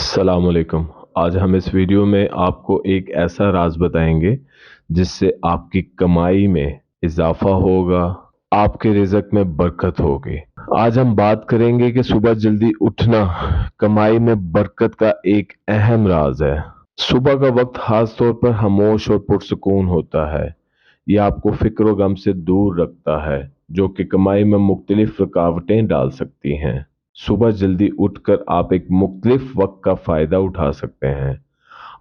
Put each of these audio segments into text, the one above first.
अस्सलाम वालेकुम। आज हम इस वीडियो में आपको एक ऐसा राज बताएंगे जिससे आपकी कमाई में इजाफा होगा, आपके रिज़्क में बरकत होगी। आज हम बात करेंगे कि सुबह जल्दी उठना कमाई में बरकत का एक अहम राज है। सुबह का वक्त खास तौर पर खामोश और पुरसुकून होता है। यह आपको फिक्र व गम से दूर रखता है, जो कि कमाई में मुख्तलिफ रुकावटें डाल सकती हैं। सुबह जल्दी उठकर आप एक मुख्तलिफ वक्त का फायदा उठा सकते हैं।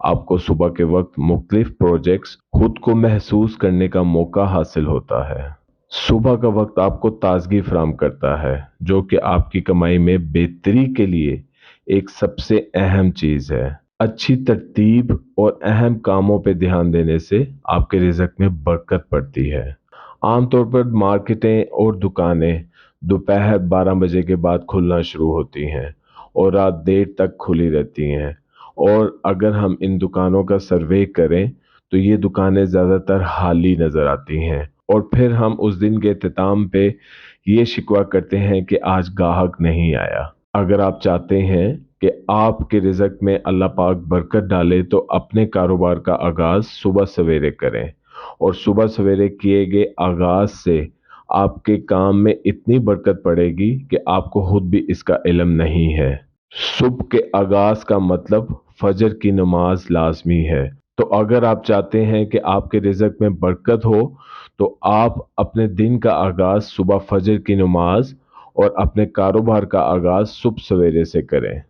आपको सुबह के वक्त मुख्तलिफ प्रोजेक्ट्स खुद को महसूस करने का मौका हासिल होता है। सुबह का वक्त आपको ताजगी फराहम करता है, जो कि आपकी कमाई में बेहतरी के लिए एक सबसे अहम चीज है। अच्छी तरतीब और अहम कामों पर ध्यान देने से आपके रिज़्क में बरकत पड़ती है। आमतौर पर मार्केटें और दुकानें दोपहर 12 बजे के बाद खुलना शुरू होती हैं और रात देर तक खुली रहती हैं। और अगर हम इन दुकानों का सर्वे करें तो ये दुकानें ज़्यादातर खाली नज़र आती हैं, और फिर हम उस दिन के इख्तिताम पे ये शिकवा करते हैं कि आज गाहक नहीं आया। अगर आप चाहते हैं कि आपके रिज़्क में अल्लाह पाक बरकत डाले तो अपने कारोबार का आगाज़ सुबह सवेरे करें, और सुबह सवेरे किए गए आगाज़ से आपके काम में इतनी बरकत पड़ेगी कि आपको खुद भी इसका इल्म नहीं है। सुबह के आगाज़ का मतलब फजर की नमाज लाजमी है। तो अगर आप चाहते हैं कि आपके रिज़्क में बरकत हो तो आप अपने दिन का आगाज़ सुबह फजर की नमाज और अपने कारोबार का आगाज़ सुबह सवेरे से करें।